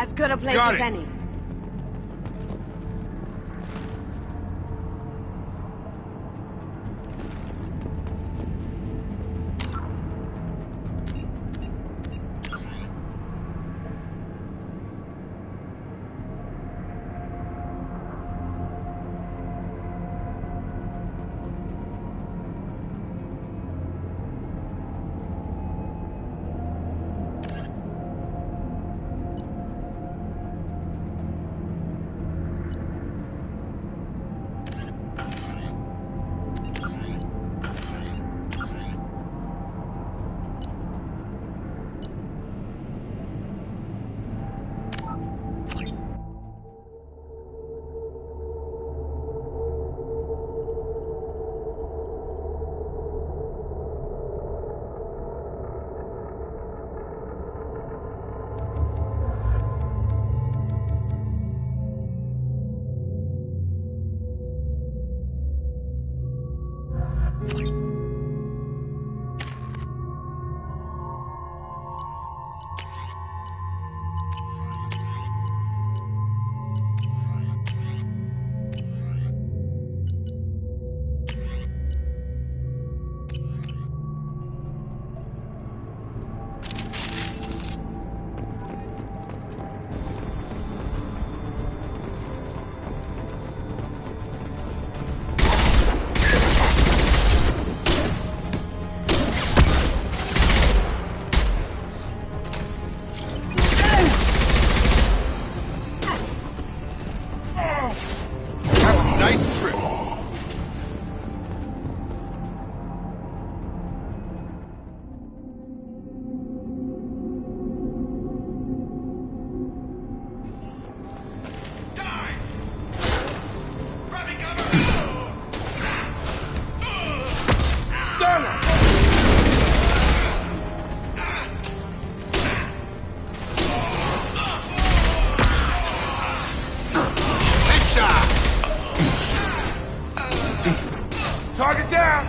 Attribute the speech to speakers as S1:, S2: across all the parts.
S1: As good a place
S2: Got
S1: as
S2: it.
S1: any.
S2: Nice trip. Target down!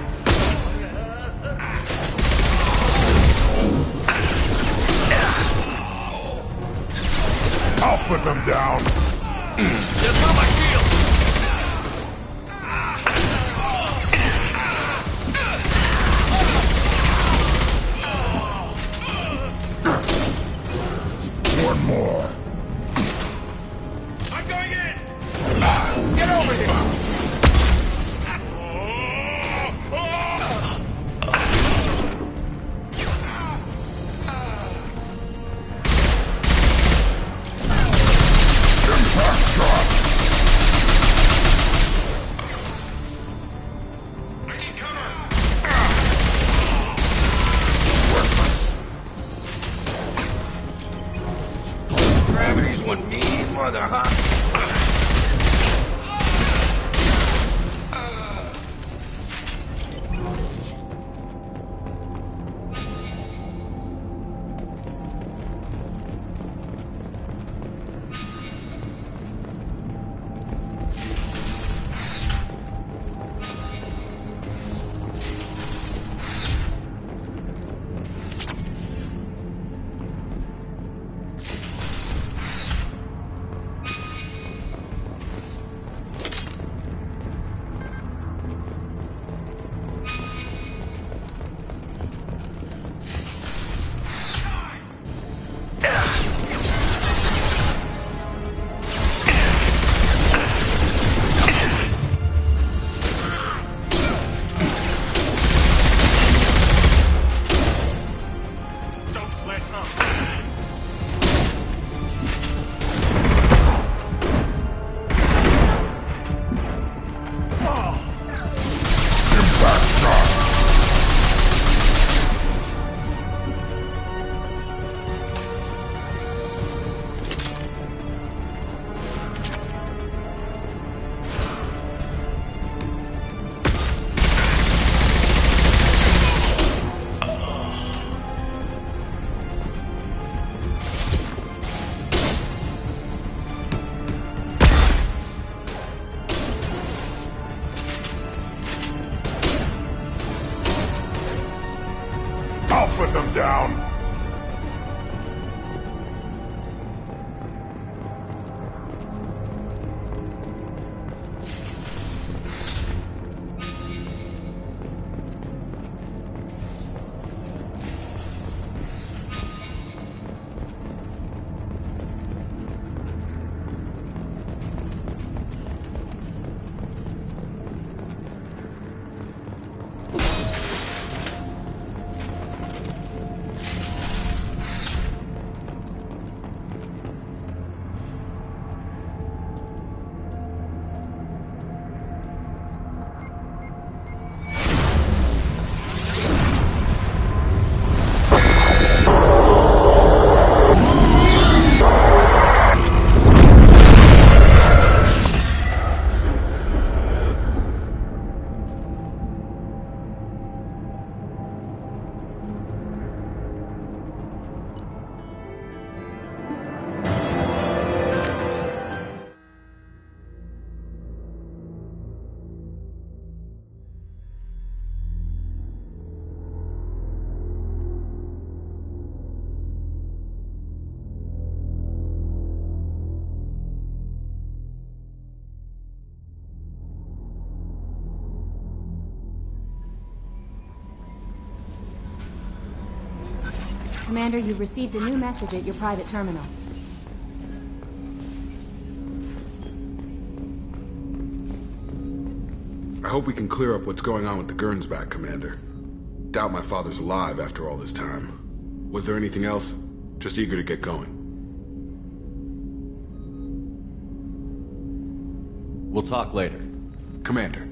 S2: I'll put them down. Just on my shield! One more. I'm going in! Get over here! Gravity's one mean mother, huh? I'll put them down.
S1: Commander, you've received a new message at your private terminal.
S3: I hope we can clear up what's going on with the Gernsback, Commander. Doubt my father's alive after all this time. Was there anything else? Just eager to get going.
S4: We'll talk later.
S3: Commander.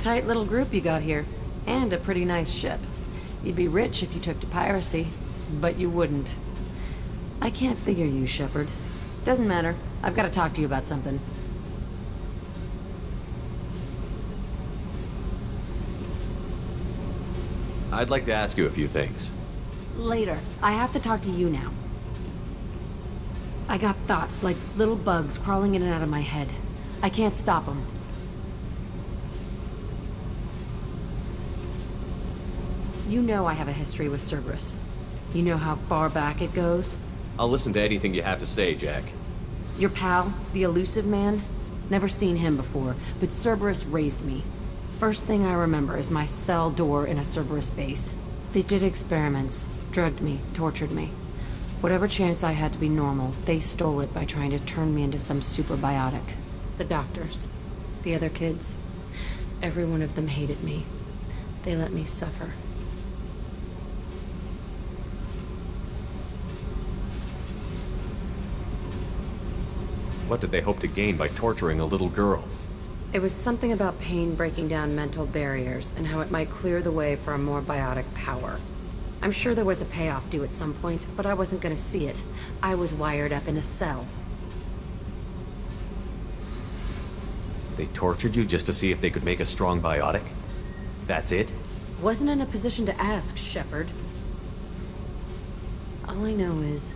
S4: Tight little group you got here. And a pretty nice ship. You'd be rich if you took to piracy, but you wouldn't. I can't figure you, Shepard. Doesn't matter. I've got to talk to you about something.
S5: I'd like to ask you a few things.
S4: Later. I have to talk to you now. I got thoughts like little bugs crawling in and out of my head. I can't stop them. You know I have a history with Cerberus. You know how far back it goes?
S5: I'll listen to anything you have to say, Jack.
S4: Your pal, the elusive man? Never seen him before, but Cerberus raised me. First thing I remember is my cell door in a Cerberus base. They did experiments, drugged me, tortured me. Whatever chance I had to be normal, they stole it by trying to turn me into some superbiotic. The doctors, the other kids, every one of them hated me. They let me suffer.
S5: What did they hope to gain by torturing a little girl?
S4: It was something about pain breaking down mental barriers and how it might clear the way for a more biotic power. I'm sure there was a payoff due at some point, but I wasn't going to see it. I was wired up in a cell.
S5: They tortured you just to see if they could make a strong biotic? That's it?
S4: Wasn't in a position to ask, Shepard. All I know is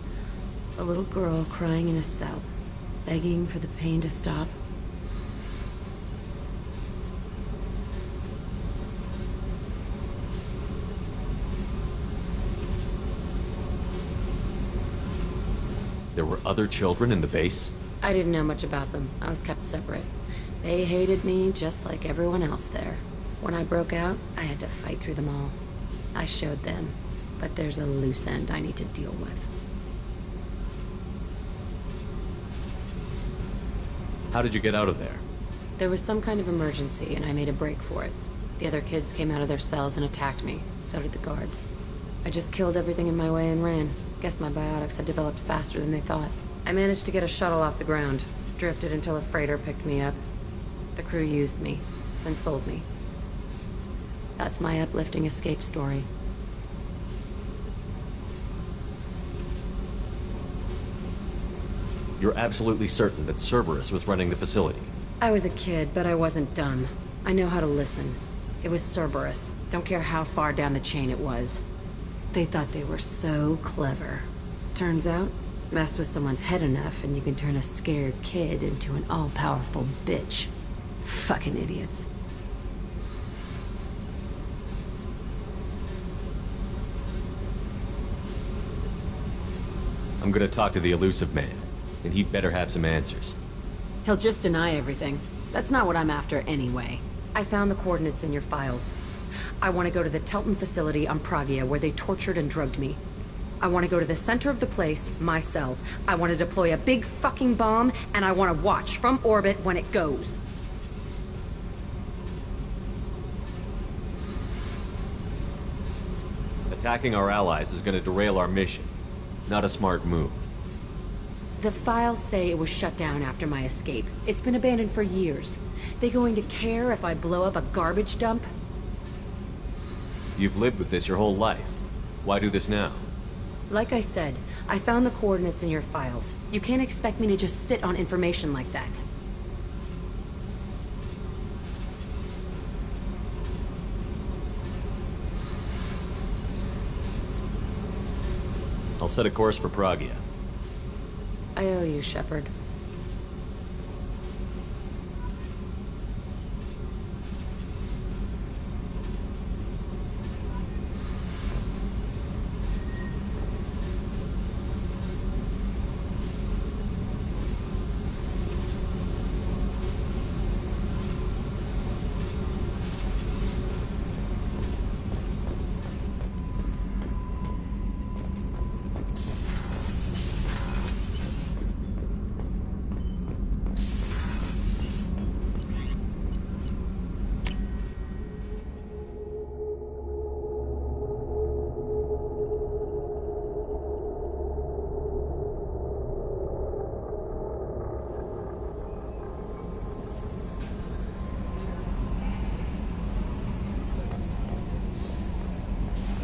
S4: a little girl crying in a cell, begging for the pain to stop.
S5: There were other children in the base?
S4: I didn't know much about them. I was kept separate. They hated me just like everyone else there. When I broke out, I had to fight through them all. I showed them, but there's a loose end I need to deal with.
S5: How did you get out of there?
S4: There was some kind of emergency, and I made a break for it. The other kids came out of their cells and attacked me. So did the guards. I just killed everything in my way and ran. Guess my biotics had developed faster than they thought. I managed to get a shuttle off the ground. Drifted until a freighter picked me up. The crew used me, then sold me. That's my uplifting escape story.
S5: You're absolutely certain that Cerberus was running the facility?
S4: I was a kid, but I wasn't dumb. I know how to listen. It was Cerberus. Don't care how far down the chain it was. They thought they were so clever. Turns out, mess with someone's head enough and you can turn a scared kid into an all-powerful bitch. Fucking idiots.
S5: I'm gonna talk to the elusive man, and he'd better have some answers.
S4: He'll just deny everything. That's not what I'm after anyway. I found the coordinates in your files. I want to go to the Telton facility on Pragia where they tortured and drugged me. I want to go to the center of the place, my cell. I want to deploy a big fucking bomb, and I want to watch from orbit when it goes.
S5: Attacking our allies is gonna derail our mission. Not a smart move.
S4: The files say it was shut down after my escape. It's been abandoned for years. They going to care if I blow up a garbage dump?
S5: You've lived with this your whole life. Why do this now?
S4: Like I said, I found the coordinates in your files. You can't expect me to just sit on information like that.
S5: I'll set a course for Pragia.
S4: I owe you, Shepard.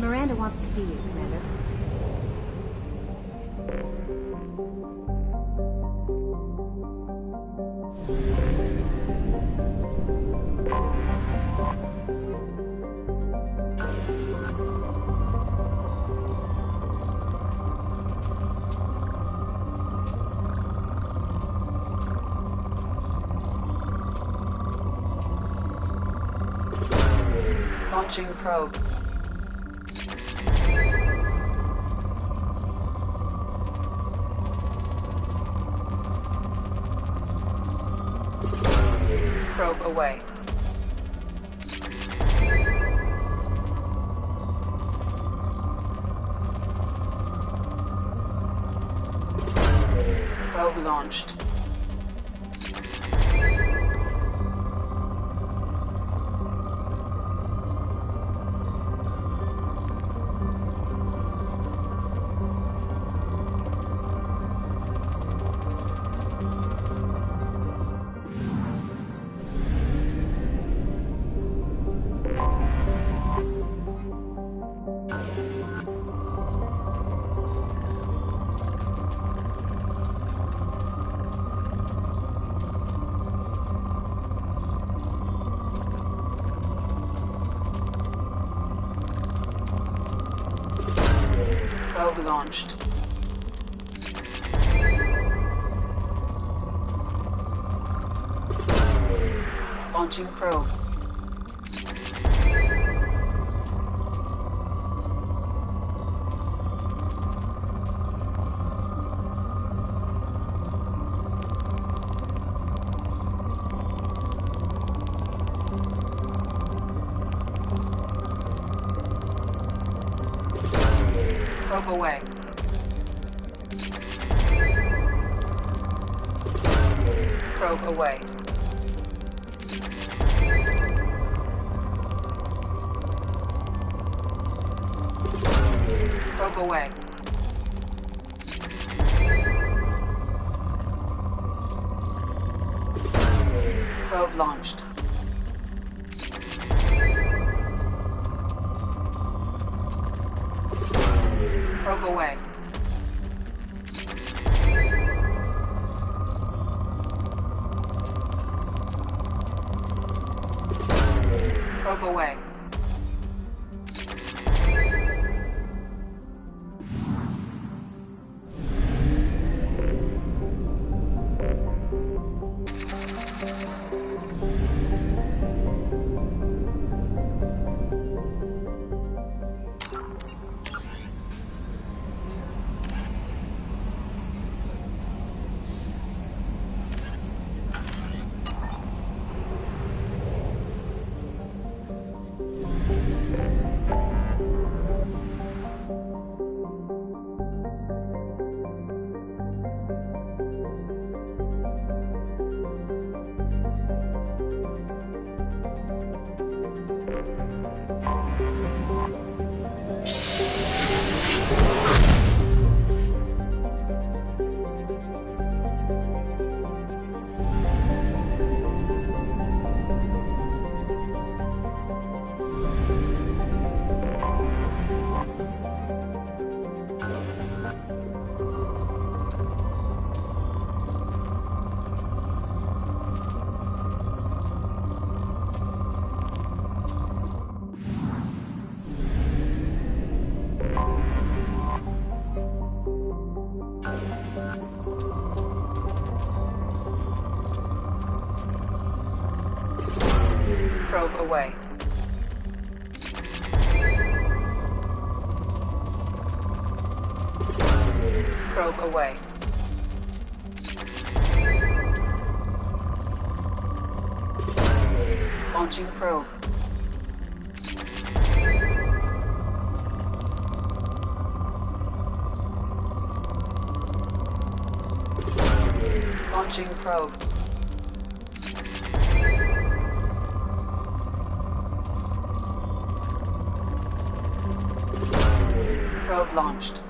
S1: Miranda wants to see you, Commander.
S6: Launching probe. Probe away. Probe launched. Probe launched. Launching probe. Probe away. Probe away. Probe away. Probe launched. Probe away. Probe away. Probe away. Probe away. Launching probe. Launching probe. Probe launched.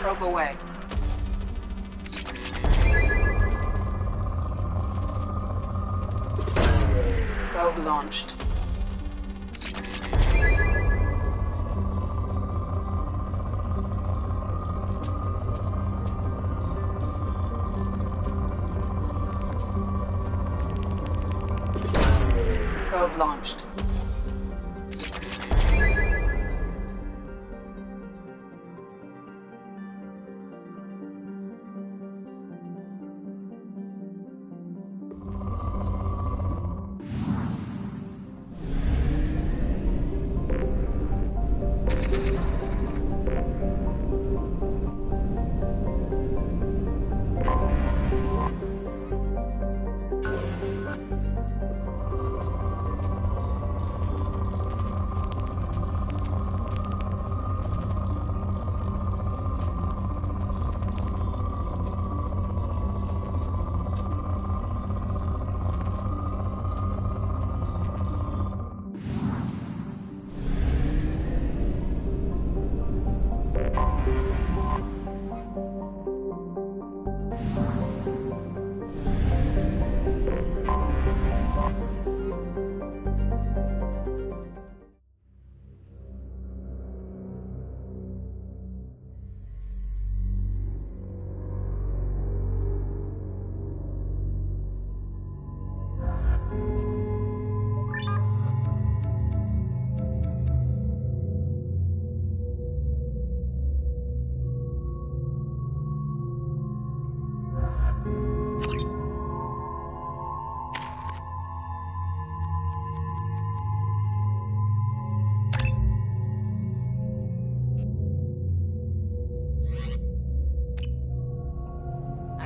S6: Probe away. Probe launched. Probe launched.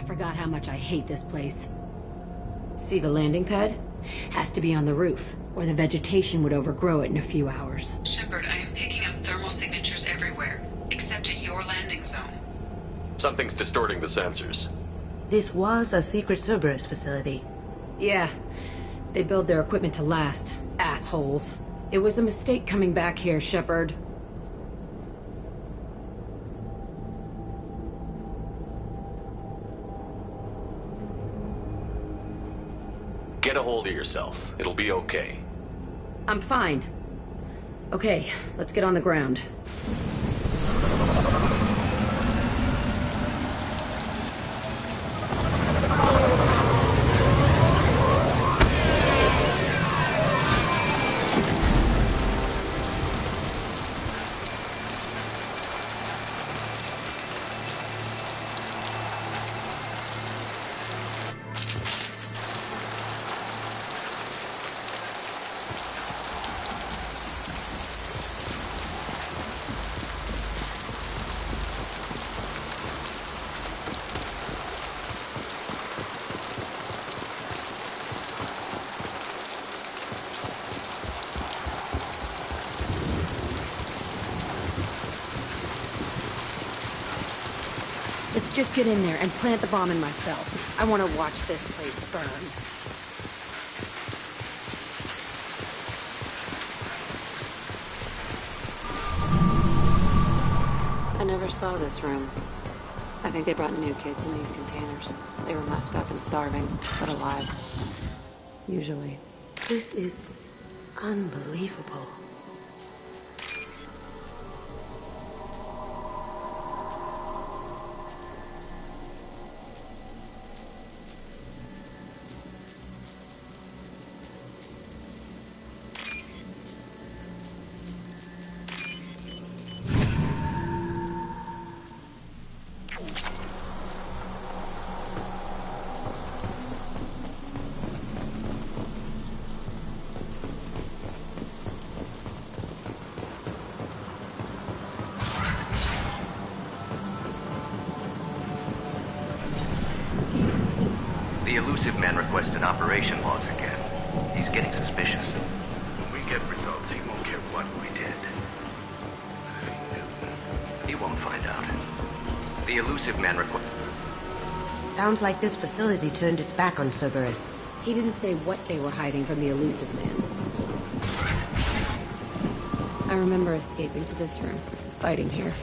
S4: Forgot how much I hate this place. See the landing pad? Has to be on the roof, or the vegetation would overgrow it in a few hours.
S6: Shepard, I am picking up thermal signatures everywhere, except at your landing zone.
S5: Something's distorting the sensors.
S7: This was a secret Cerberus facility.
S4: Yeah. They build their equipment to last. Assholes. It was a mistake coming back here, Shepard.
S5: Get a hold of yourself. It'll be okay.
S4: I'm fine. Okay, let's get on the ground. Let's just get in there and plant the bomb in myself. I want to watch this place burn. I never saw this room. I think they brought new kids in these containers. They were messed up and starving, but alive. Usually.
S7: This is unbelievable.
S8: The elusive man requested operation logs again. He's getting suspicious.
S2: When we get results, he won't care what we did.
S8: He won't find out. The elusive man
S7: Sounds like this facility turned its back on Cerberus.
S4: He didn't say what they were hiding from the elusive man. I remember escaping to this room, fighting here.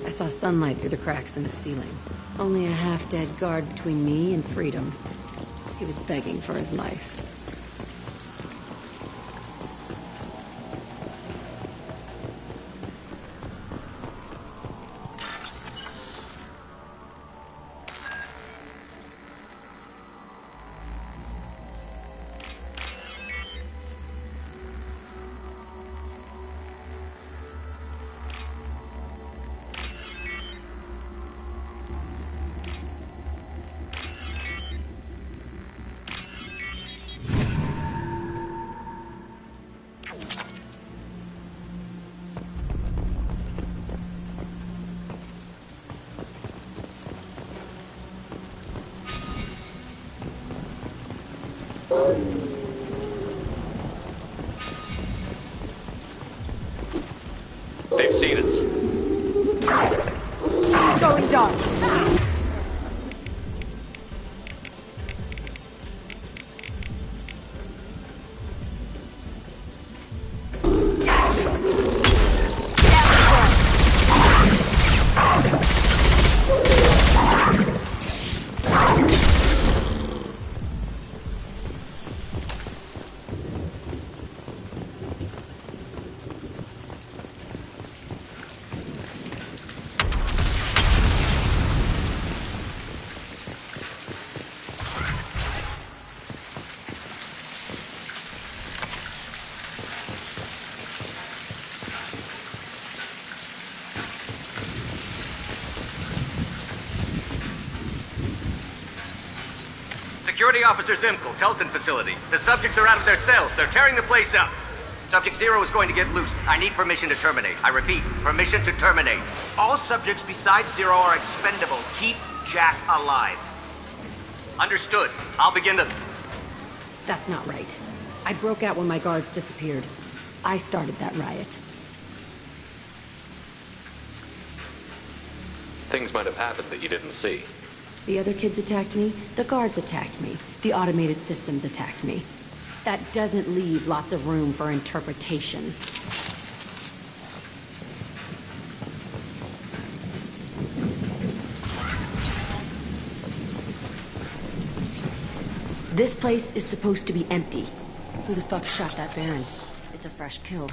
S4: I saw sunlight through the cracks in the ceiling. Only a half-dead guard between me and freedom. He was begging for his life.
S5: They've seen us.
S4: Going dark.
S8: Security Officer Zimkel, Telton facility. The subjects are out of their cells. They're tearing the place up. Subject Zero is going to get loose. I need permission to terminate. I repeat, permission to terminate. All subjects besides Zero are expendable. Keep Jack alive. Understood. I'll begin the...
S4: That's not right. I broke out when my guards disappeared. I started that riot.
S5: Things might have happened that you didn't see.
S4: The other kids attacked me, the guards attacked me, the automated systems attacked me. That doesn't leave lots of room for interpretation. This place is supposed to be empty. Who the fuck shot that Baron? It's a fresh kill.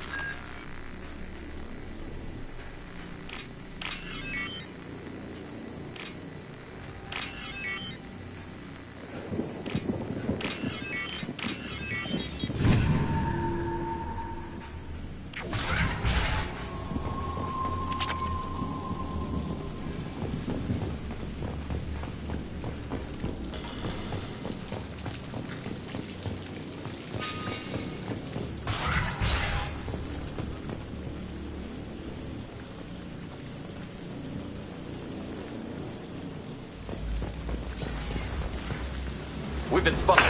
S5: We've been spotted.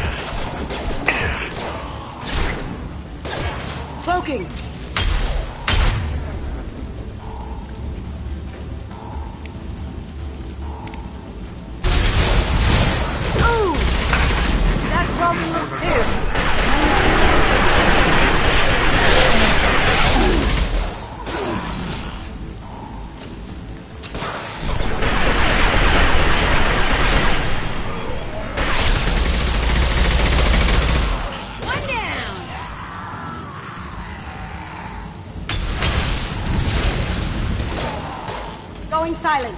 S4: Cloaking! Ooh! That problem looks here! Silent.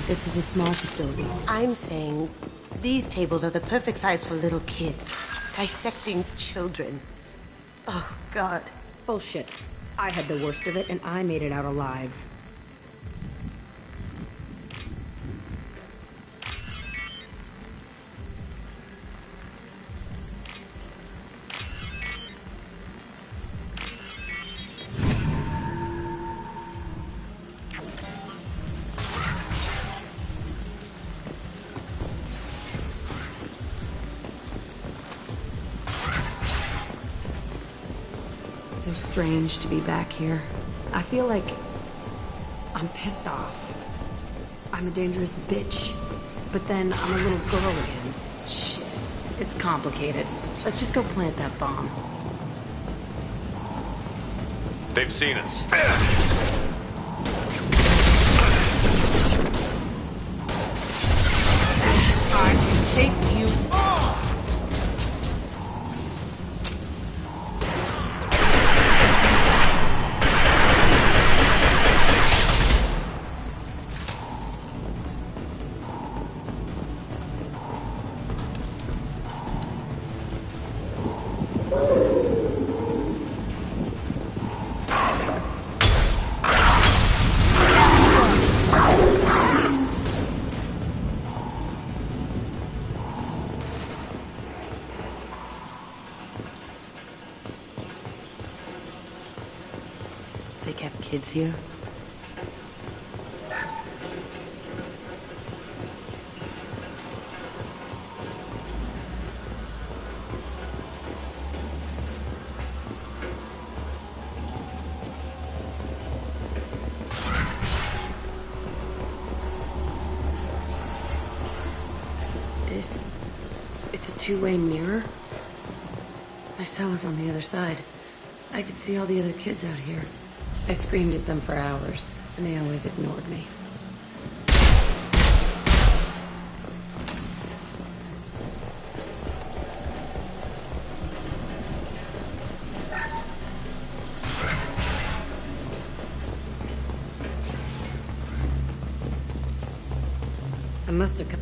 S4: This was a small facility.
S7: I'm saying these tables are the perfect size for little kids. Dissecting children. Oh, God.
S4: Bullshit. I had the worst of it, and I made it out alive. So strange to be back here. I feel like I'm pissed off. I'm a dangerous bitch. But then I'm a little girl again. Shit. It's complicated. Let's just go plant that bomb.
S5: They've seen us.
S4: I can take you on!
S7: They kept kids here?
S4: It's a two-way mirror. My cell is on the other side. I could see all the other kids out here. I screamed at them for hours, and they always ignored me. I must have come.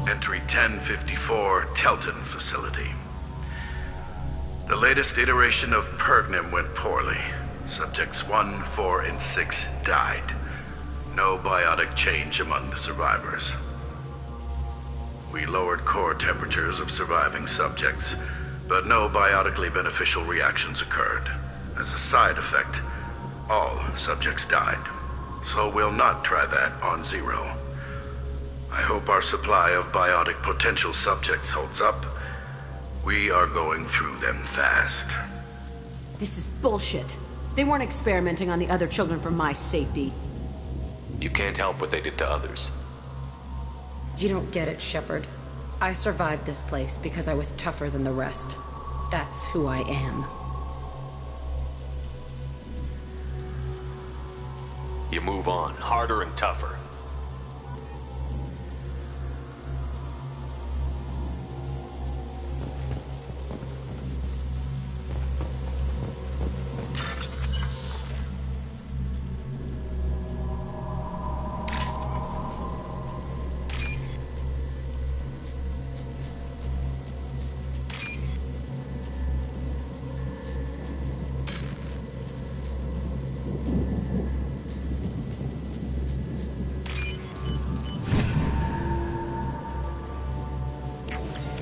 S2: Entry 1054, Telton facility. The latest iteration of Pergnim went poorly. Subjects 1, 4, and 6 died. No biotic change among the survivors. We lowered core temperatures of surviving subjects, but no biotically beneficial reactions occurred. As a side effect, all subjects died. So we'll not try that on Zero. I hope our supply of biotic potential subjects holds up. We are going through them fast.
S4: This is bullshit. They weren't experimenting on the other children for my safety.
S5: You can't help what they did to others.
S4: You don't get it, Shepard. I survived this place because I was tougher than the rest. That's who I am.
S5: You move on, harder and tougher.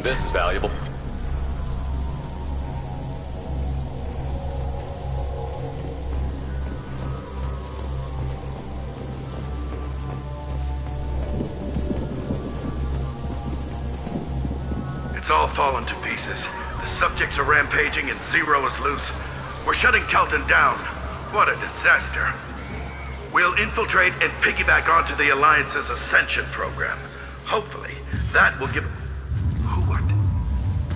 S5: This is valuable.
S2: It's all fallen to pieces. The subjects are rampaging and Zero is loose. We're shutting Telton down. What a disaster. We'll infiltrate and piggyback onto the Alliance's Ascension program. Hopefully, that will give... What?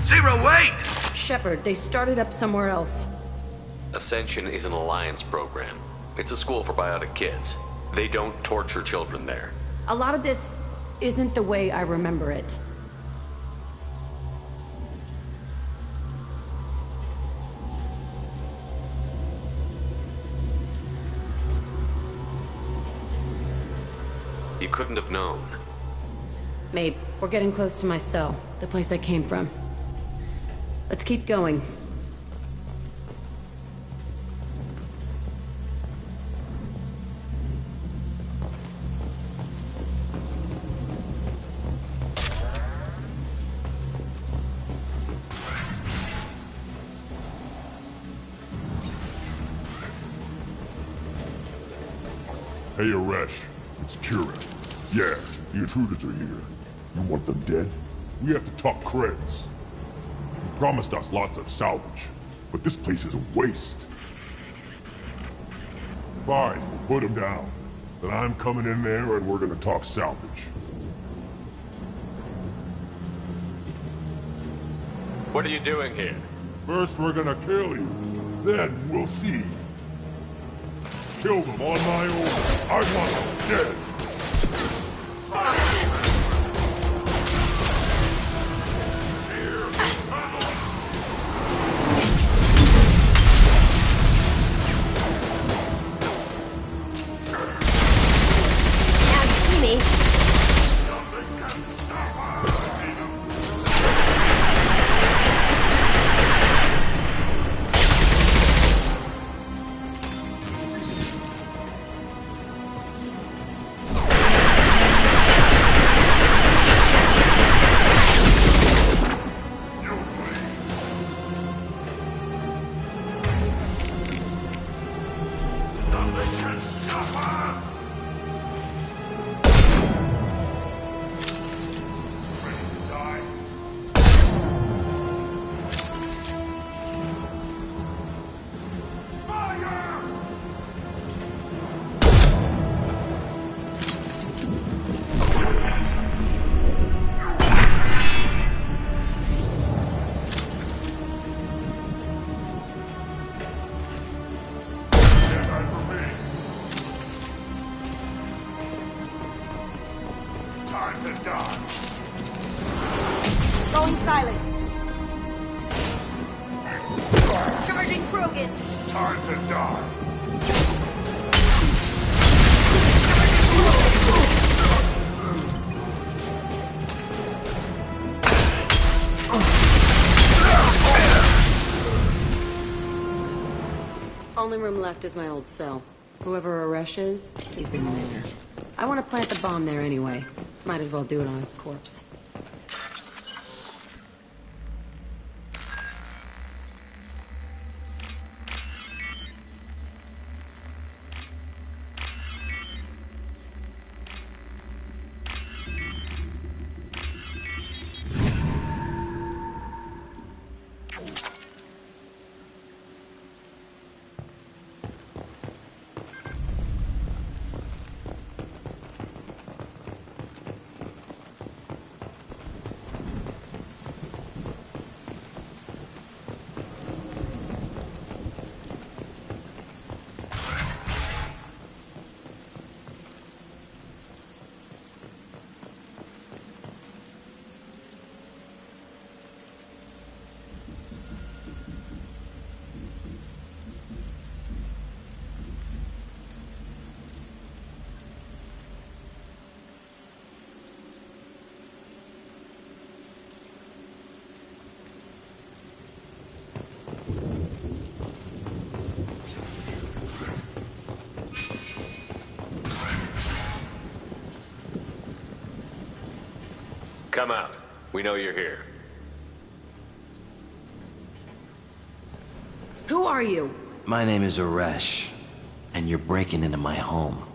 S2: Zero, wait!
S4: Shepard, they started up somewhere else.
S5: Ascension is an Alliance program. It's a school for biotic kids. They don't torture children there.
S4: A lot of this isn't the way I remember it.
S5: couldn't have known.
S4: Mate, we're getting close to my cell, the place I came from. Let's keep going.
S9: Hey, Aresh. It's Kira. Yeah, the intruders are here. You want them dead? We have to talk creds. You promised us lots of salvage, but this place is a waste. Fine, we'll put them down. Then I'm coming in there and we're gonna talk salvage.
S5: What are you doing here?
S9: First we're gonna kill you, then we'll see. Kill them on my own. I want them dead.
S7: Going silent.
S1: Charging Krogan.
S9: Time to die.
S4: Only room left is my old cell. Whoever Aresh is, he's in there. I want to plant the bomb there anyway. Might as well do it on his corpse.
S5: Come out. We know you're here.
S4: Who are you?
S10: My name is Aresh, and you're breaking into my home.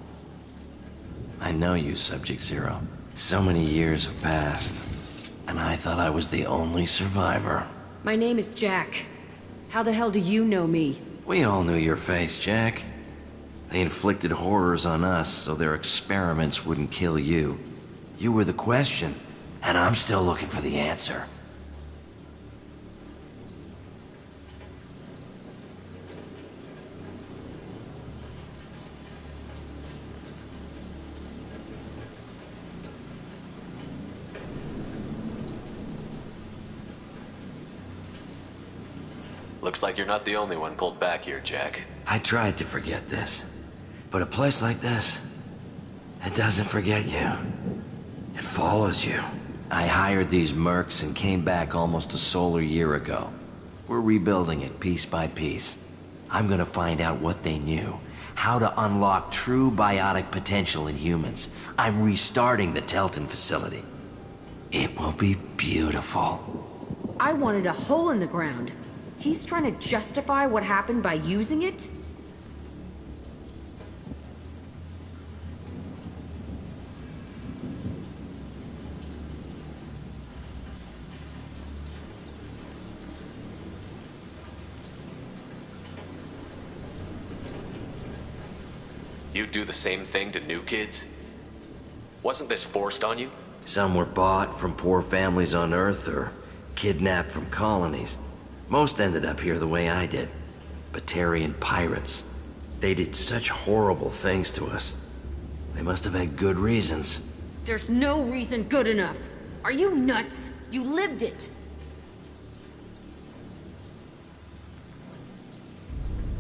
S10: I know you, Subject Zero. So many years have passed, and I thought I was the only survivor.
S4: My name is Jack. How the hell do you know me?
S10: We all knew your face, Jack. They inflicted horrors on us so their experiments wouldn't kill you. You were the question, and I'm still looking for the answer.
S5: Looks like you're not the only one pulled back here, Jack.
S10: I tried to forget this, but a place like this, It doesn't forget you. It follows you. I hired these mercs and came back almost a solar year ago. We're rebuilding it piece by piece. I'm gonna find out what they knew. How to unlock true biotic potential in humans. I'm restarting the Telton facility. It will be beautiful.
S4: I wanted a hole in the ground. He's trying to justify what happened by using it?
S5: You'd do the same thing to new kids? Wasn't this forced on you?
S10: Some were bought from poor families on Earth or kidnapped from colonies. Most ended up here the way I did. Batarian pirates. They did such horrible things to us. They must have had good reasons.
S4: There's no reason good enough. Are you nuts? You lived it.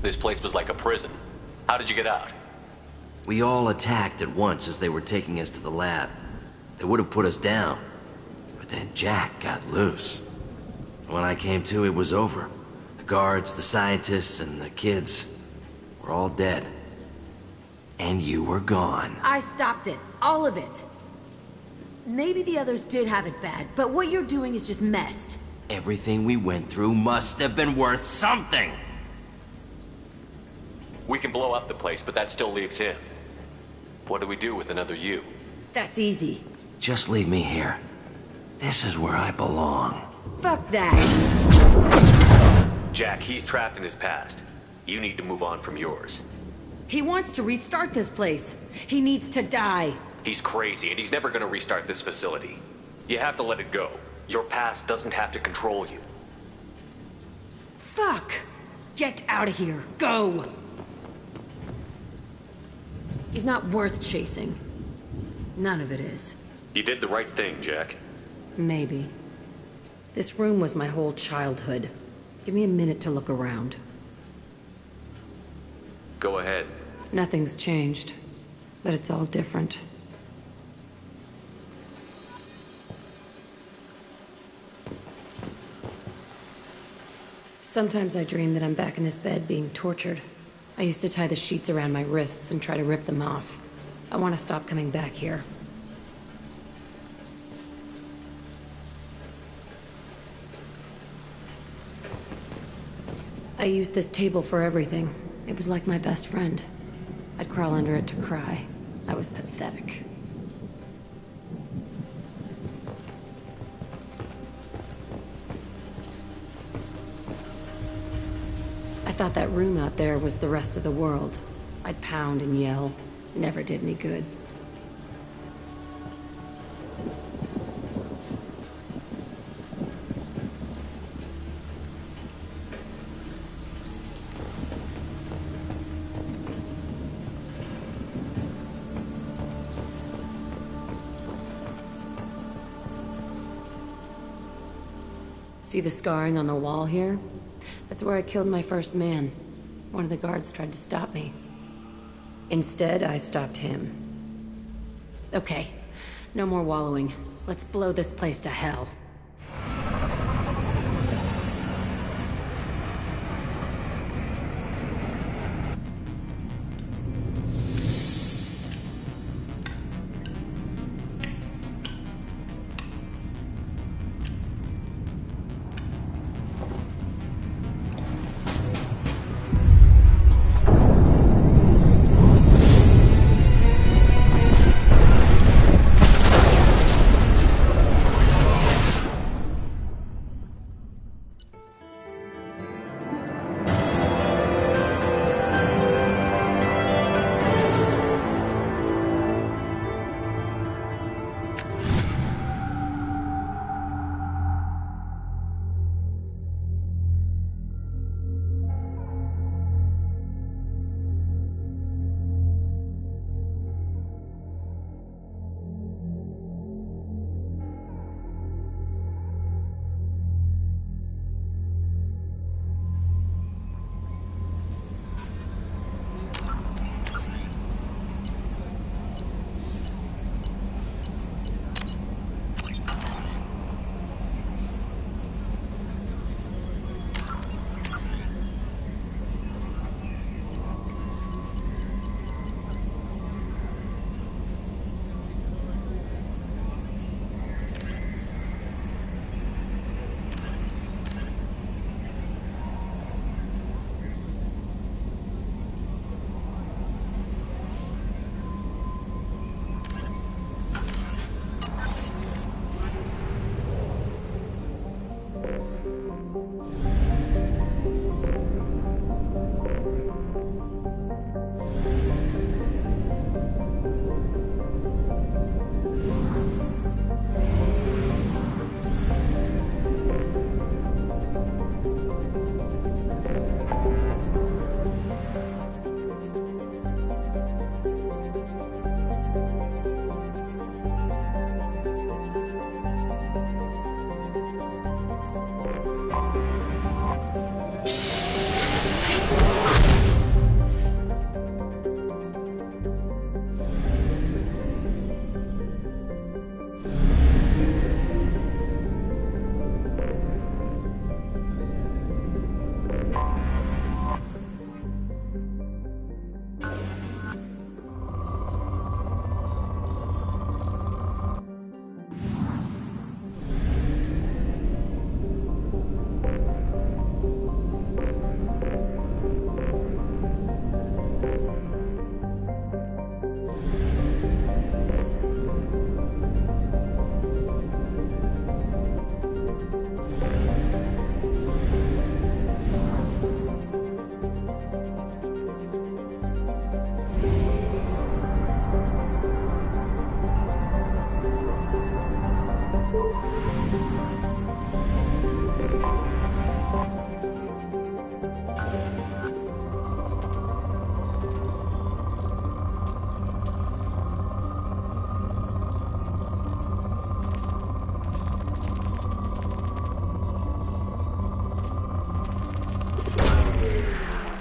S5: This place was like a prison. How did you get out?
S10: We all attacked at once as they were taking us to the lab. They would have put us down. But then Jack got loose. When I came to, it was over. The guards, the scientists, and the kids were all dead. And you were gone.
S4: I stopped it. All of it. Maybe the others did have it bad, but what you're doing is just messed.
S10: Everything we went through must have been worth something.
S5: We can blow up the place, but that still leaves him. What do we do with another you?
S4: That's easy.
S10: Just leave me here. This is where I belong.
S4: Fuck that.
S5: Jack, he's trapped in his past. You need to move on from yours.
S4: He wants to restart this place. He needs to die.
S5: He's crazy, and he's never gonna restart this facility. You have to let it go. Your past doesn't have to control you.
S4: Fuck! Get out of here. Go! He's not worth chasing. None of it is.
S5: You did the right thing, Jack.
S4: Maybe. This room was my whole childhood. Give me a minute to look around.
S5: Go ahead.
S4: Nothing's changed, but it's all different. Sometimes I dream that I'm back in this bed being tortured. I used to tie the sheets around my wrists and try to rip them off. I want to stop coming back here. I used this table for everything. It was like my best friend. I'd crawl under it to cry. I was pathetic. I thought that room out there was the rest of the world. I'd pound and yell. Never did any good. See the scarring on the wall here? That's where I killed my first man. One of the guards tried to stop me. Instead, I stopped him. Okay, no more wallowing. Let's blow this place to hell.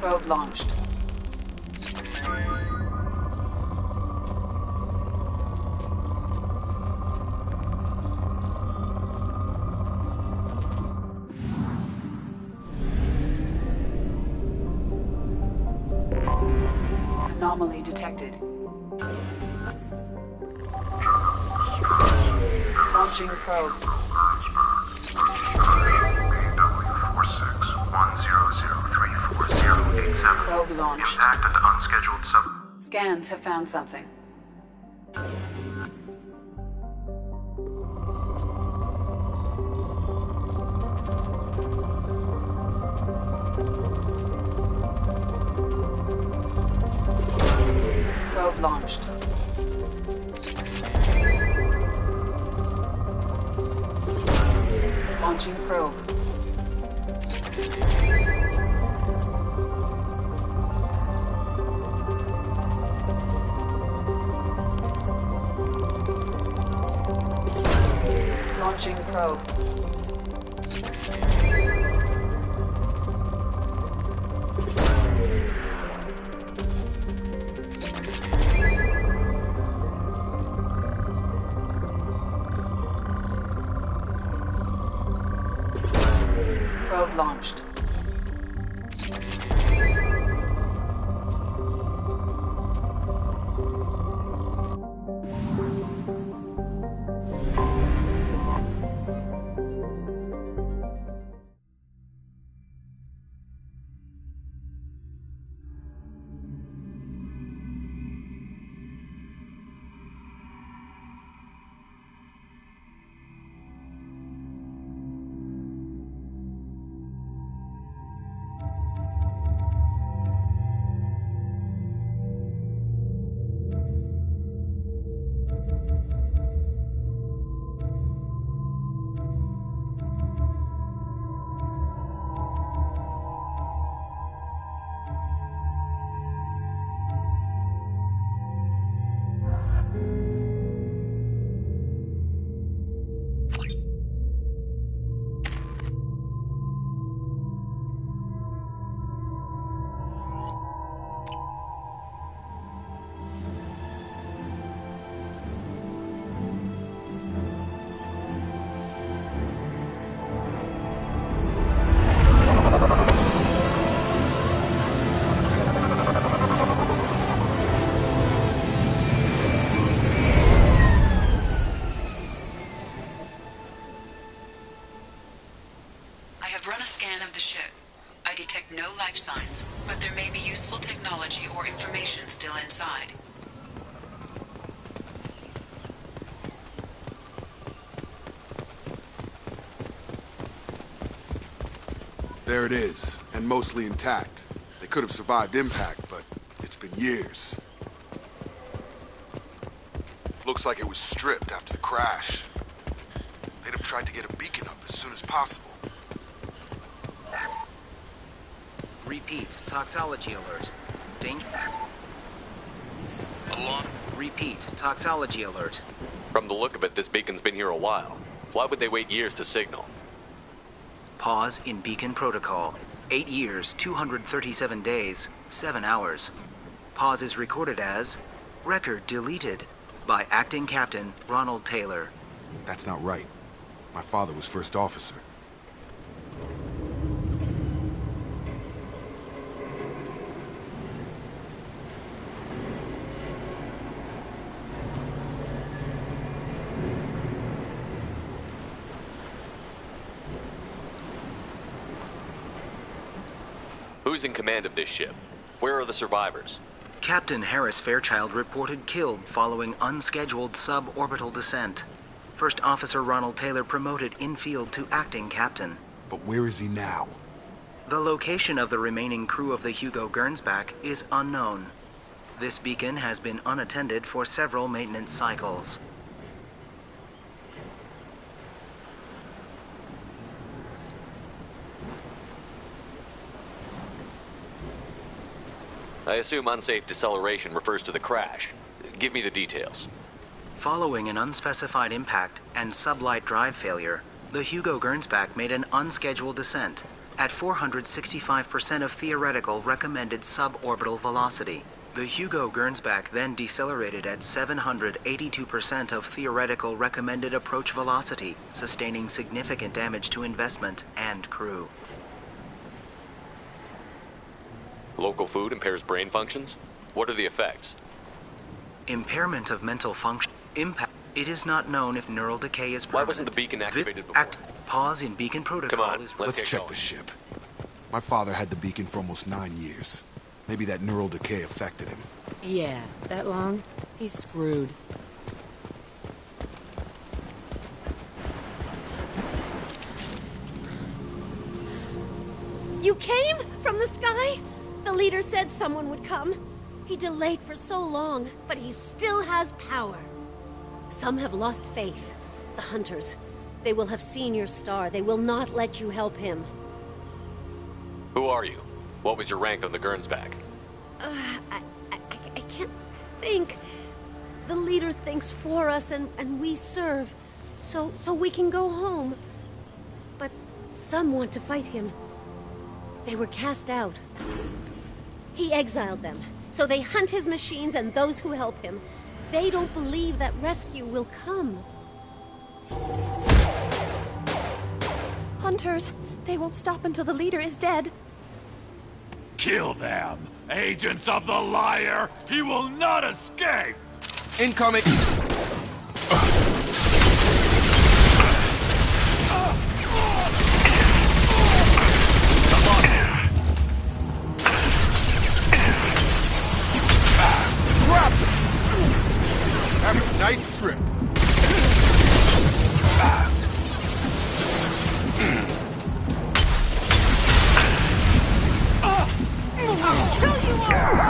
S11: Probe launched. Anomaly detected. Launching probe. Probe launched.
S12: Impact and unscheduled sub...
S11: Scans have found something. Probe launched. Launching probe. Launching probe. Probe launched.
S6: No life signs, but there may be useful technology or information still inside.
S3: There it is, and mostly intact. They could have survived impact, but it's been years. Looks like it was stripped after the crash. They'd have tried to get a beacon up as soon as possible.
S8: Repeat, toxology alert. Danger.
S5: Alarm.
S8: Repeat, toxology alert.
S5: From the look of it, this beacon's been here a while. Why would they wait years to signal?
S8: Pause in beacon protocol. 8 years, 237 days, 7 hours. Pause is recorded as record deleted by Acting Captain Ronald Taylor.
S3: That's not right. My father was first officer.
S5: Who's in command of this ship? Where are the survivors?
S8: Captain Harris Fairchild reported killed following unscheduled suborbital descent. First Officer Ronald Taylor promoted in-field to acting captain.
S3: But where is he now?
S8: The location of the remaining crew of the Hugo Gernsback is unknown. This beacon has been unattended for several maintenance cycles.
S5: I assume unsafe deceleration refers to the crash. Give me the details.
S8: Following an unspecified impact and sublight drive failure, the Hugo Gernsback made an unscheduled descent
S12: at 465% of theoretical recommended suborbital velocity. The Hugo Gernsback then decelerated at 782% of theoretical recommended approach velocity, sustaining significant damage to investment and crew.
S5: Local food impairs brain functions? What are the effects?
S12: Impairment of mental function. Impact. It is not known if neural decay is permanent.
S5: Why wasn't the beacon activated before?
S12: Pause in beacon protocol.
S5: Come on,
S3: let's check the ship. My father had the beacon for almost 9 years. Maybe that neural decay affected him.
S4: Yeah, that long? He's screwed.
S13: You came? From the sky? The leader said someone would come. He delayed for so long, but he still has power. Some have lost faith. The Hunters. They will have seen your star. They will not let you help him.
S5: Who are you? What was your rank on the Gernsback?
S13: I can't think. The leader thinks for us and we serve. So we can go home. But some want to fight him. They were cast out. He exiled them. So they hunt his machines and those who help him. They don't believe that rescue will come.
S14: Hunters. They won't stop until the leader is dead.
S15: Kill them! Agents of the liar! He will not escape!
S3: Incoming!
S16: Have a nice trip.
S13: I'll kill you all!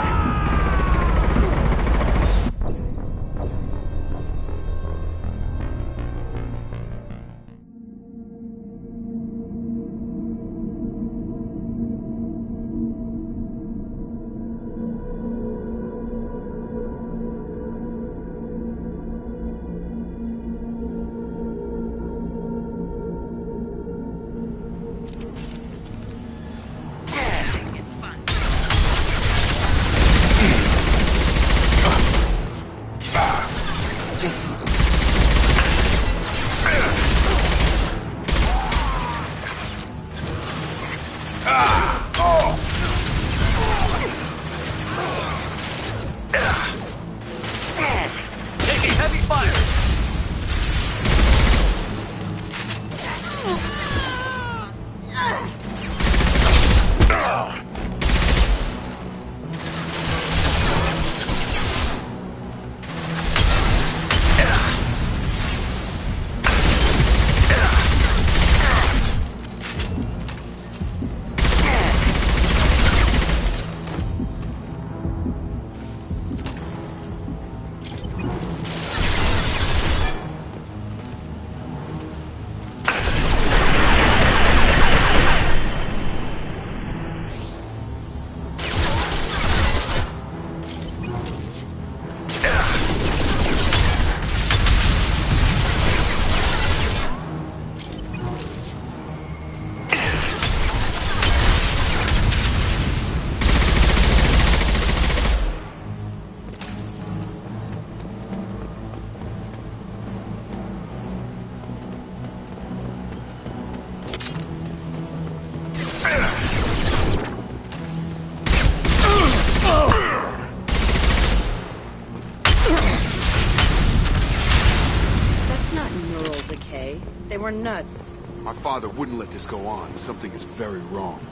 S4: They were nuts.
S3: My father wouldn't let this go on. Something is very wrong.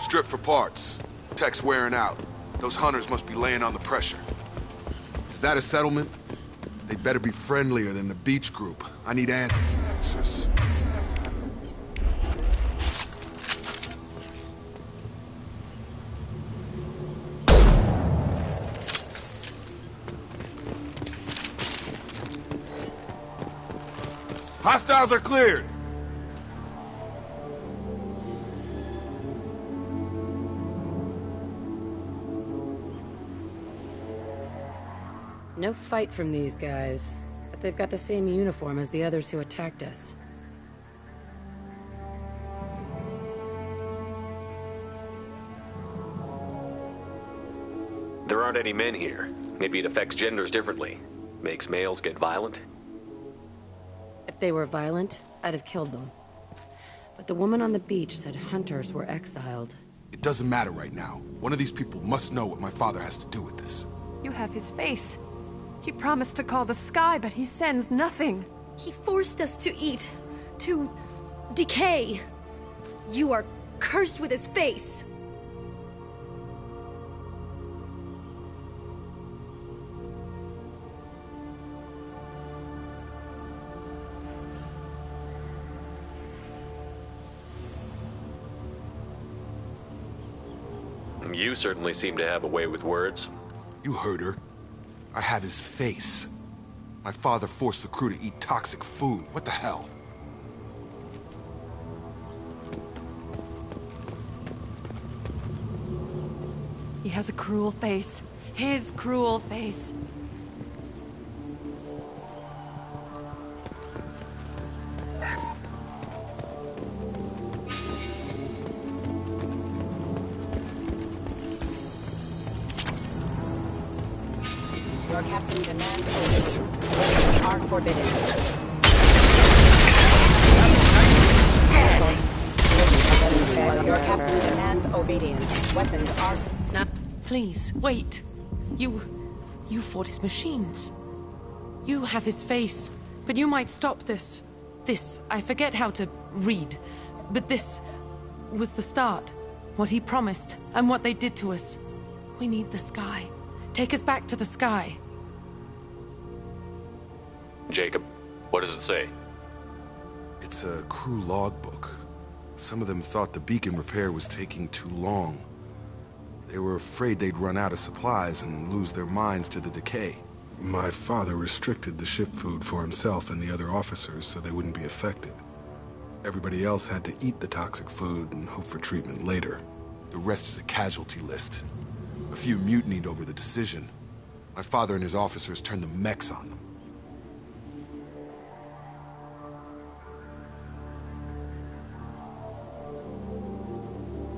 S3: Strip for parts. Tech's wearing out. Those hunters must be laying on the pressure. Is that a settlement? They better be friendlier than the beach group. I need answers. Hostiles are cleared.
S4: No fight from these guys, but they've got the same uniform as the others who attacked us.
S5: There aren't any men here. Maybe it affects genders differently. Makes males get violent?
S4: If they were violent, I'd have killed them. But the woman on the beach said hunters were exiled.
S3: It doesn't matter right now. One of these people must know what my father has to do with this.
S14: You have his face. He promised to call the sky, but he sends nothing.
S1: He forced us to eat, to decay. You are cursed with his face.
S5: You certainly seem to have a way with words.
S3: You heard her. I have his face. My father forced the crew to eat toxic food. What the hell?
S14: He has a cruel face. His cruel face.
S11: Your captain demands obedience. Are forbidden. Your captain demands obedience. Weapons are...
S14: Now, please, wait. You fought his machines. You have his face, but you might stop this. This, I forget how to read, but this was the start. What he promised, and what they did to us. We need the sky. Take us back to the sky.
S5: Jacob, what does it say?
S3: It's a crew logbook. Some of them thought the beacon repair was taking too long. They were afraid they'd run out of supplies and lose their minds to the decay. My father restricted the ship food for himself and the other officers so they wouldn't be affected. Everybody else had to eat the toxic food and hope for treatment later. The rest is a casualty list. A few mutinied over the decision. My father and his officers turned the mechs on them.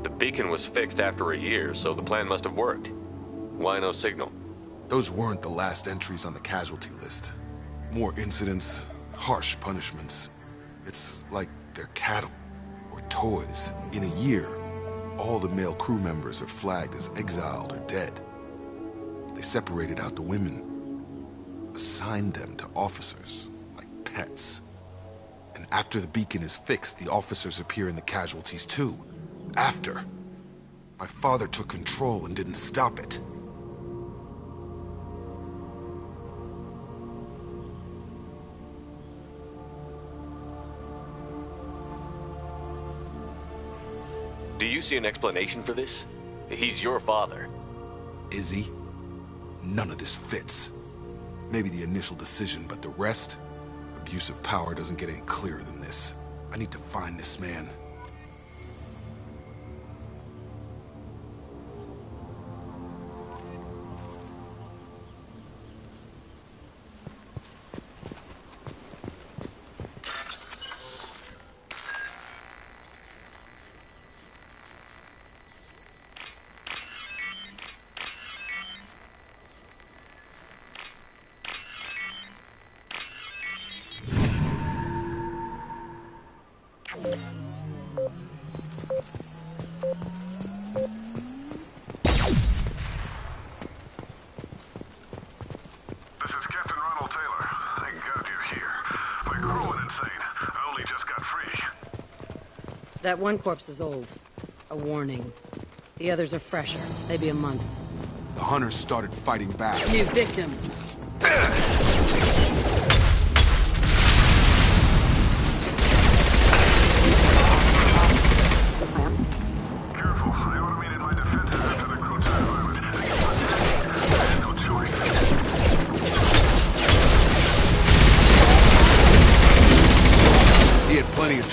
S5: The beacon was fixed after a year, so the plan must have worked. Why no signal?
S3: Those weren't the last entries on the casualty list. More incidents, harsh punishments. It's like they're cattle or toys. In a year, all the male crew members are flagged as exiled or dead. They separated out the women, assigned them to officers, like pets. And after the beacon is fixed, the officers appear in the casualties too. After. My father took control and didn't stop it.
S5: Do you see an explanation for this? He's your father.
S3: Is he? None of this fits. Maybe the initial decision, but the rest? Abuse of power doesn't get any clearer than this. I need to find this man.
S4: That one corpse is old. A warning. The others are fresher. Maybe a month.
S3: The hunters started fighting back.
S4: New victims.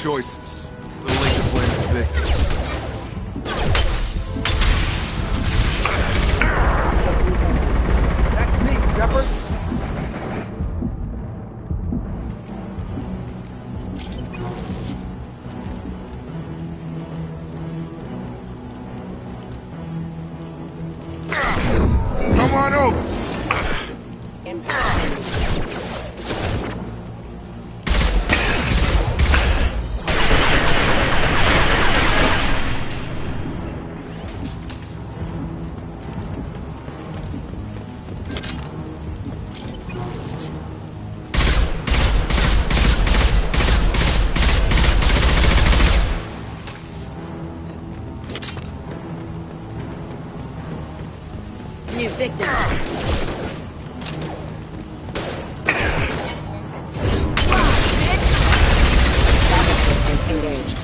S3: choices. Little ain't to blame the victims.
S16: That's me, Shepard.
S3: Come on over.
S4: New victim.
S11: Engaged.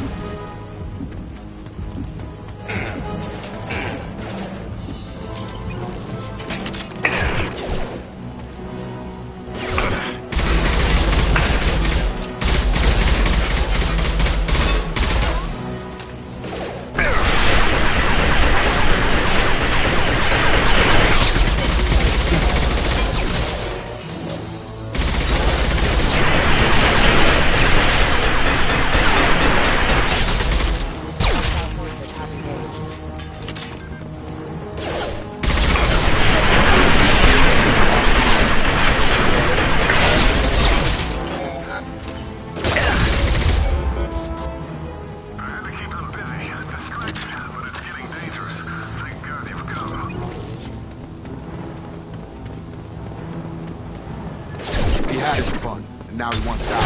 S3: He had his fun, and now he wants out.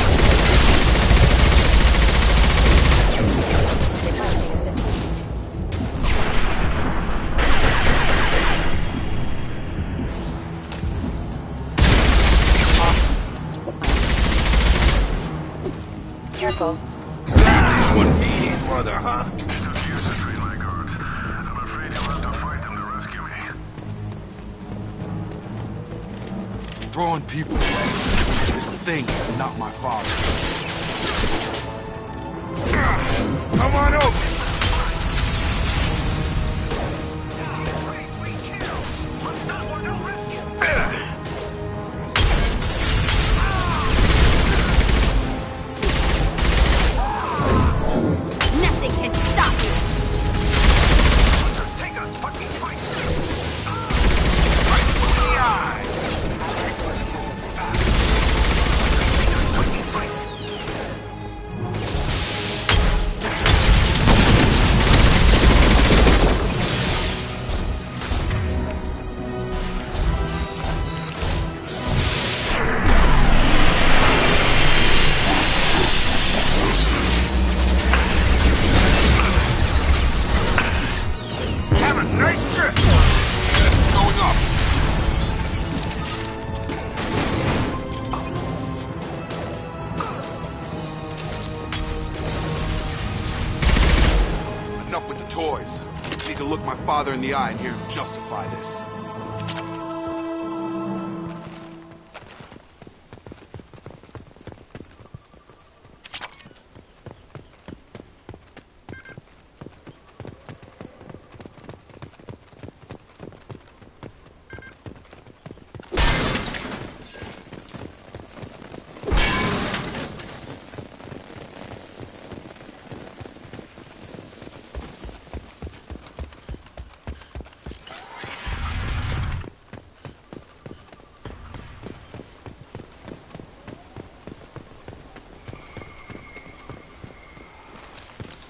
S11: Careful.
S3: One mean mother, huh? Throwing people away. This thing is not my father. Come on over!
S1: Nothing can stop you!
S2: Take us, fucking fight!
S3: Right in the eye! Have a nice trip! Going up. Enough with the toys. Need to look my father in the eye and hear him justify this.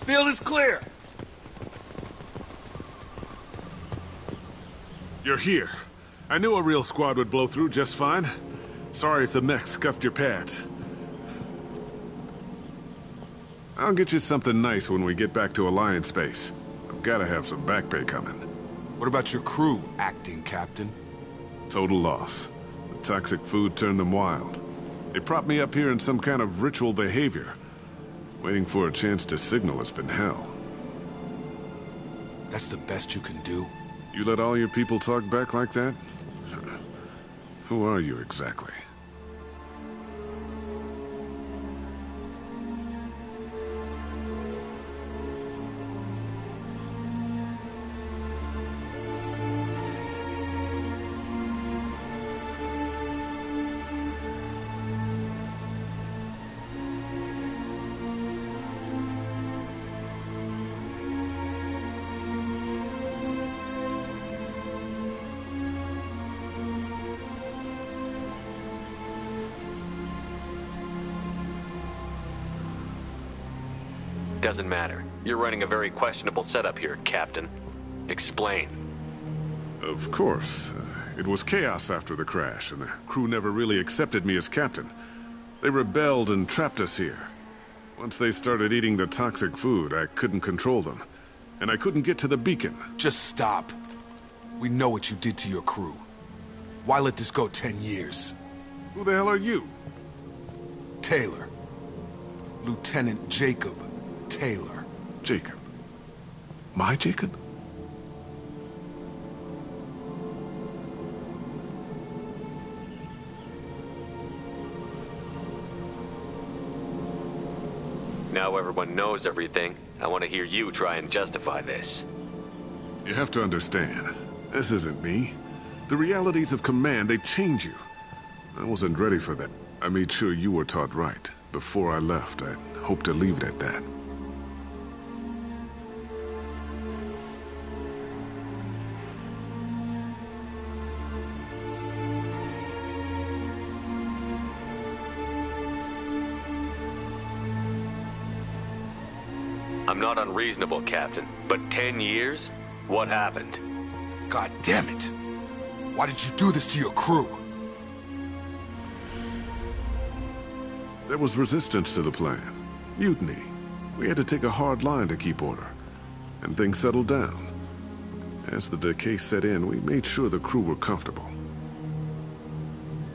S3: Field is clear.
S17: You're here. I knew a real squad would blow through just fine. Sorry if the mech scuffed your pads. I'll get you something nice when we get back to Alliance space. I've gotta have some back pay coming.
S3: What about your crew, acting captain?
S17: Total loss. The toxic food turned them wild. They propped me up here in some kind of ritual behavior. Waiting for a chance to signal has been hell.
S3: That's the best you can do?
S17: You let all your people talk back like that? Who are you exactly?
S5: Doesn't matter. You're running a very questionable setup here, Captain. Explain.
S17: Of course. It was chaos after the crash, and the crew never really accepted me as captain. They rebelled and trapped us here. Once they started eating the toxic food, I couldn't control them. And I couldn't get to the beacon.
S3: Just stop. We know what you did to your crew. Why let this go 10 years?
S17: Who the hell are you?
S3: Taylor. Lieutenant Jacob Taylor.
S17: Jacob? My Jacob?
S5: Now everyone knows everything. I want to hear you try and justify this.
S17: You have to understand, this isn't me. The realities of command, they change you. I wasn't ready for that. I made sure you were taught right. Before I left, I hoped to leave it at that.
S5: I'm not unreasonable, Captain, but 10 years? What happened?
S3: God damn it! Why did you do this to your crew?
S17: There was resistance to the plan. Mutiny. We had to take a hard line to keep order. And things settled down. As the decay set in, we made sure the crew were comfortable.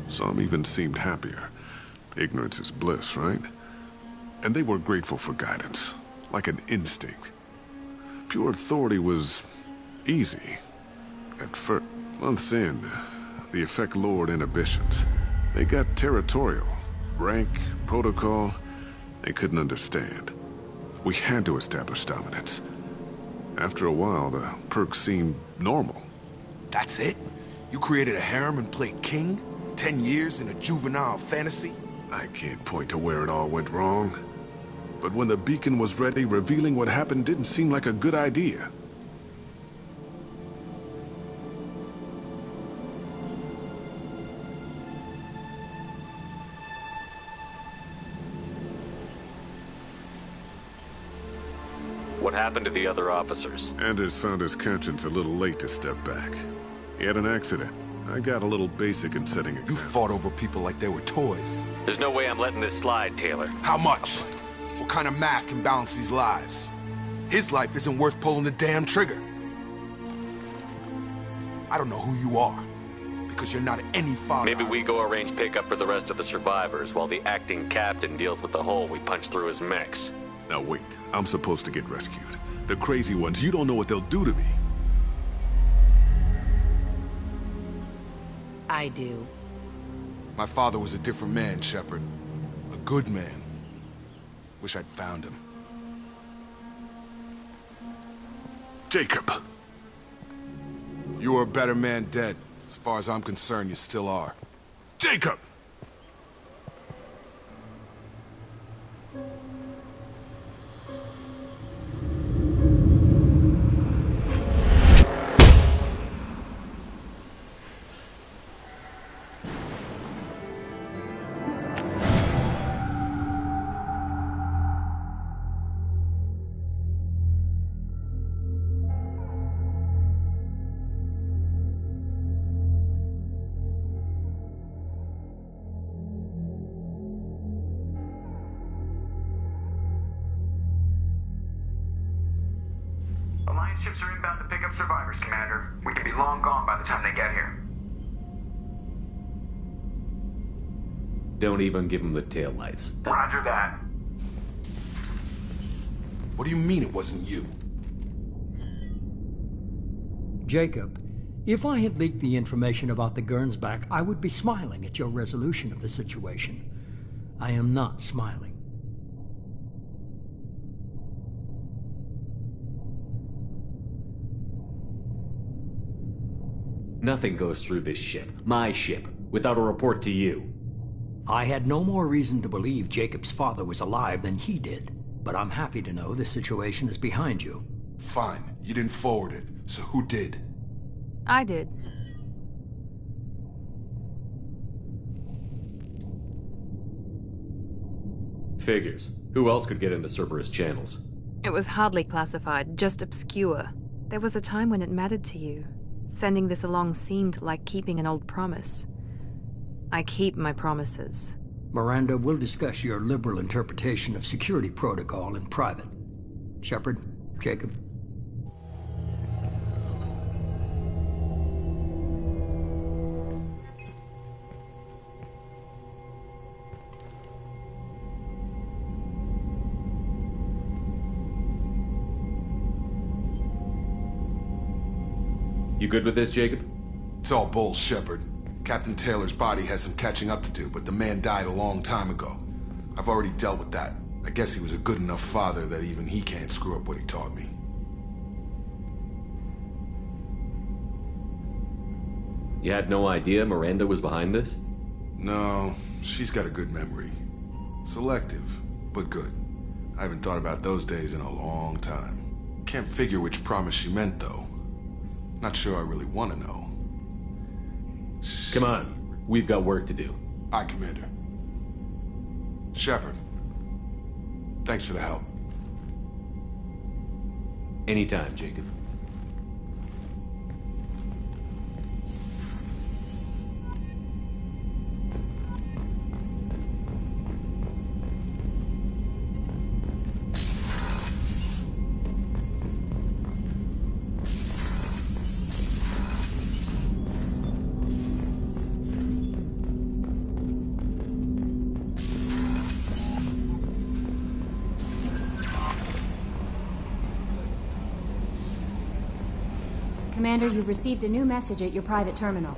S17: Some even seemed happier. Ignorance is bliss, right? And they were grateful for guidance. Like an instinct. Pure authority was easy. At first, months in, the effect lowered inhibitions. They got territorial. Rank, protocol, they couldn't understand. We had to establish dominance. After a while, the perks seemed normal.
S3: That's it? You created a harem and played king? 10 years in a juvenile fantasy?
S17: I can't point to where it all went wrong. But when the beacon was ready, revealing what happened didn't seem like a good idea.
S5: What happened to the other officers?
S17: Anders found his conscience a little late to step back. He had an accident. I got a little basic in setting examples.
S3: You fought over people like they were toys.
S5: There's no way I'm letting this slide, Taylor.
S3: How much? What kind of math can balance these lives? His life isn't worth pulling the damn trigger. I don't know who you are, because you're not any father.
S5: Maybe we go arrange pickup for the rest of the survivors while the acting captain deals with the hole we punched through his mix.
S17: Now wait, I'm supposed to get rescued. The crazy ones, you don't know what they'll do to me.
S4: I do.
S3: My father was a different man, Shepard. A good man. Wish I'd found him.
S17: Jacob!
S3: You were a better man dead. As far as I'm concerned, you still are.
S17: Jacob!
S18: Alliance ships are inbound to pick up survivors, Commander. We could be long gone by the time they get here.
S19: Don't even give them the taillights.
S18: Roger that.
S3: What do you mean it wasn't you?
S20: Jacob, if I had leaked the information about the Gernsback, I would be smiling at your resolution of the situation. I am not smiling.
S19: Nothing goes through this ship, my ship, without a report to you.
S20: I had no more reason to believe Jacob's father was alive than he did, but I'm happy to know the situation is behind you.
S3: Fine. You didn't forward it, so who did?
S1: I did.
S19: Figures. Who else could get into Cerberus channels?
S21: It was hardly classified, just obscure. There was a time when it mattered to you. Sending this along seemed like keeping an old promise. I keep my promises.
S20: Miranda, we'll discuss your liberal interpretation of security protocol in private. Shepard, Jacob.
S19: You good with this, Jacob?
S3: It's all bull, Shepard. Captain Taylor's body has some catching up to do, but the man died a long time ago. I've already dealt with that. I guess he was a good enough father that even he can't screw up what he taught me.
S19: You had no idea Miranda was behind this?
S3: No, she's got a good memory. Selective, but good. I haven't thought about those days in a long time. Can't figure which promise she meant, though. Not sure I really want to know.
S19: Come on, we've got work to do.
S3: Aye, Commander. Shepard, thanks for the help.
S19: Anytime, Jacob.
S22: Commander, you've received a new message at your private terminal.